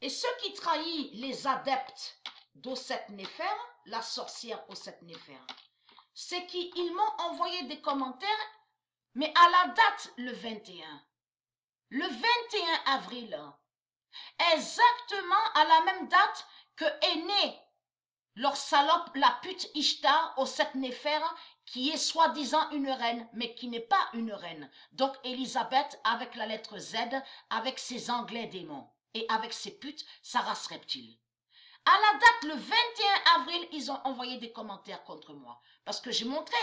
Et ce qui trahit les adeptes d'Osset Néfer, la sorcière Osset Néfer, c'est qu'ils m'ont envoyé des commentaires, mais à la date, le 21 avril, exactement à la même date que est née leur salope, la pute Ishtar Osset Néfer, qui est soi-disant une reine, mais qui n'est pas une reine. Donc Élisabeth avec la lettre Z, avec ses anglais démons, et avec ses putes, sa race reptile. À la date, le 21 avril, ils ont envoyé des commentaires contre moi. Parce que j'ai montré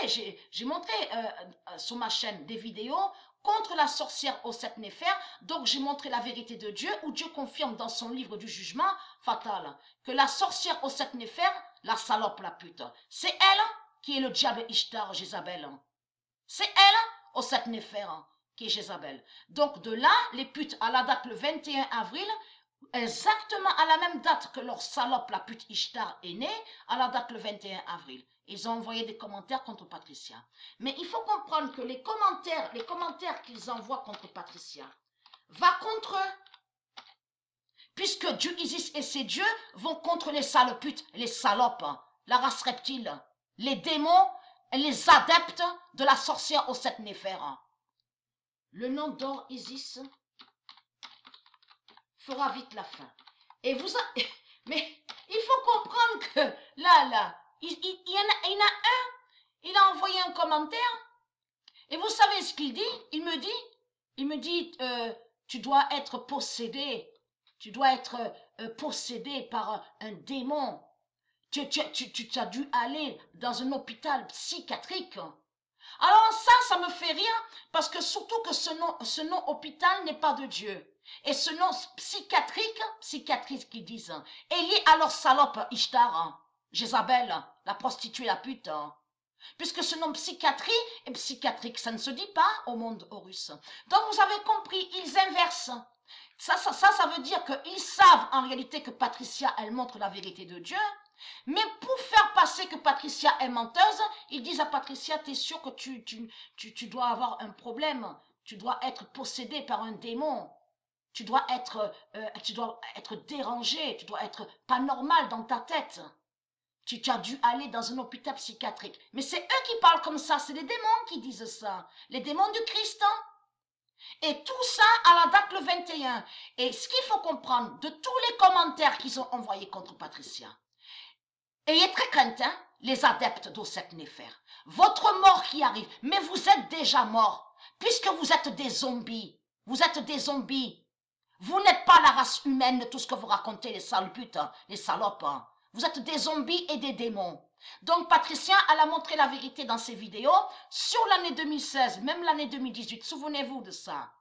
sur ma chaîne des vidéos contre la sorcière Osset Néfer. Donc j'ai montré la vérité de Dieu, où Dieu confirme dans son livre du jugement fatal que la sorcière Osset Néfer, la salope, la pute, c'est elle qui est le diable Ishtar, Jézabel. C'est elle, Osset Néfer, qui est Jézabel. Donc de là, les putes, à la date le 21 avril, exactement à la même date que leur salope, la pute Ishtar, est née, à la date le 21 avril. Ils ont envoyé des commentaires contre Patricia. Mais il faut comprendre que les commentaires qu'ils envoient contre Patricia, va contre eux. Puisque Dieu Isis et ses dieux vont contre les sales putes, les salopes, la race reptile, les démons et les adeptes de la sorcière Osset Néfer. Le nom d'or Isis fera vite la fin. Et vous mais il faut comprendre que là, il y en a un, il a envoyé un commentaire, et vous savez ce qu'il dit? Il me dit, tu dois être possédé, par un démon. Tu as dû aller dans un hôpital psychiatrique. Alors ça me fait rire, parce que surtout que ce nom hôpital n'est pas de Dieu. Et ce nom psychiatrique qu'ils disent, est lié à leur salope Ishtar, Jézabel, la prostituée, la pute. Puisque ce nom psychiatrique, ça ne se dit pas au monde Horus. Donc vous avez compris, ils inversent. Ça veut dire qu'ils savent en réalité que Patricia, elle montre la vérité de Dieu. Mais pour faire passer que Patricia est menteuse, ils disent à Patricia, t'es sûr que tu dois avoir un problème, tu dois être possédé par un démon, tu dois être dérangé, tu dois être pas normal dans ta tête. Tu as dû aller dans un hôpital psychiatrique. Mais c'est eux qui parlent comme ça, c'est les démons qui disent ça, les démons du Christ. Et tout ça à la date le 21. Et ce qu'il faut comprendre de tous les commentaires qu'ils ont envoyés contre Patricia, ayez très crainte, hein, les adeptes d'Osset Néfer. Votre mort qui arrive, mais vous êtes déjà morts, puisque vous êtes des zombies. Vous êtes des zombies. Vous n'êtes pas la race humaine de tout ce que vous racontez, les sales putes, les salopes. Vous êtes des zombies et des démons. Donc Patricia, elle a montré la vérité dans ses vidéos sur l'année 2016, même l'année 2018. Souvenez-vous de ça.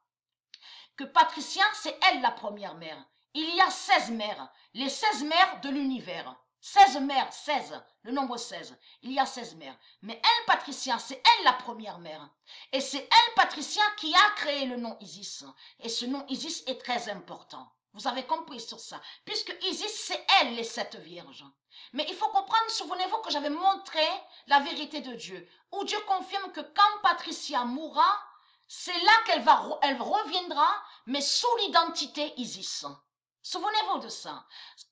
Que Patricia, c'est elle la première mère. Il y a 16 mères, les 16 mères de l'univers. 16 mères, 16, le nombre 16. Il y a 16 mères. Mais elle, Patricia, c'est elle la première mère. Et c'est elle, Patricia, qui a créé le nom Isis. Et ce nom Isis est très important. Vous avez compris sur ça. Puisque Isis, c'est elle, les 7 vierges. Mais il faut comprendre, souvenez-vous que j'avais montré la vérité de Dieu. Où Dieu confirme que quand Patricia mourra, c'est là elle reviendra, mais sous l'identité Isis. Souvenez-vous de ça.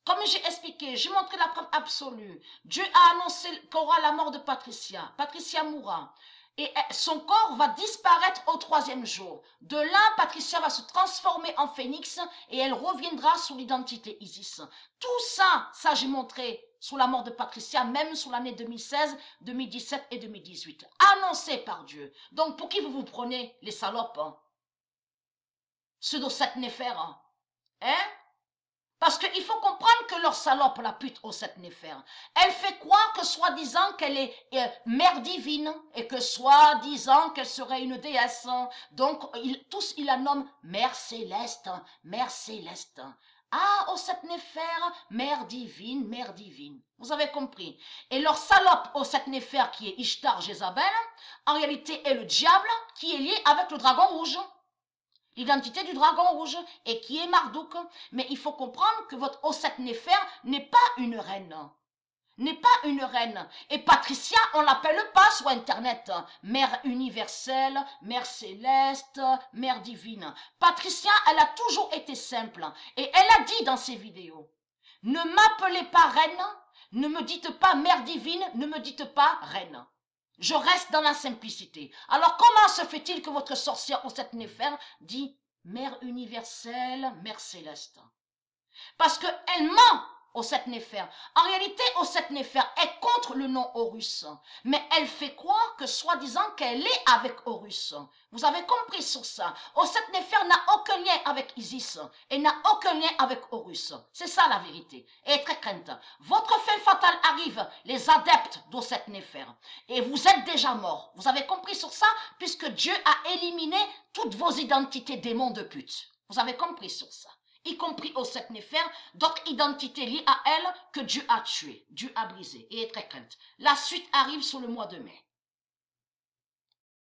Comme j'ai expliqué, j'ai montré la preuve absolue. Dieu a annoncé qu'aura la mort de Patricia. Patricia mourra. Et son corps va disparaître au 3e jour. De là, Patricia va se transformer en phénix et elle reviendra sous l'identité Isis. Tout ça j'ai montré sous la mort de Patricia, même sous l'année 2016, 2017 et 2018. Annoncé par Dieu. Donc, pour qui vous prenez, les salopes? Ceux d'Osset Néfer. Hein? Parce qu'il faut comprendre que leur salope, la pute Osset Néfer, elle fait croire que soi-disant qu'elle est mère divine et que soi-disant qu'elle serait une déesse. Donc, tous, ils la nomment mère céleste, mère céleste. Ah, Osset Néfer, mère divine, mère divine. Vous avez compris. Et leur salope Osset Néfer, qui est Ishtar Jézabel, en réalité est le diable qui est lié avec le dragon rouge. L'identité du dragon rouge, et qui est Marduk. Mais il faut comprendre que votre Osset Néfer n'est pas une reine, n'est pas une reine. Et Patricia, on l'appelle pas sur Internet Mère universelle, Mère céleste, Mère divine. Patricia, elle a toujours été simple. Et elle a dit dans ses vidéos, ne m'appelez pas reine, ne me dites pas Mère divine, ne me dites pas reine. Je reste dans la simplicité. Alors comment se fait-il que votre sorcière Osset Néfer dit Mère universelle, Mère céleste? Parce qu'elle ment, Osset Néfer. En réalité, Osset Néfer est contre le nom Horus. Mais elle fait croire que soi-disant qu'elle est avec Horus. Vous avez compris sur ça. Osset Néfer n'a aucun lien avec Isis. Et n'a aucun lien avec Horus. C'est ça la vérité. Et très crainte. Votre fin fatale arrive, les adeptes d'Osset Néfer. Et vous êtes déjà morts. Vous avez compris sur ça? Puisque Dieu a éliminé toutes vos identités démons de pute. Vous avez compris sur ça? Y compris Osset Néfer, d'autres identités liées à elle que Dieu a tuées, Dieu a brisées et est très crainte. La suite arrive sur le mois de mai.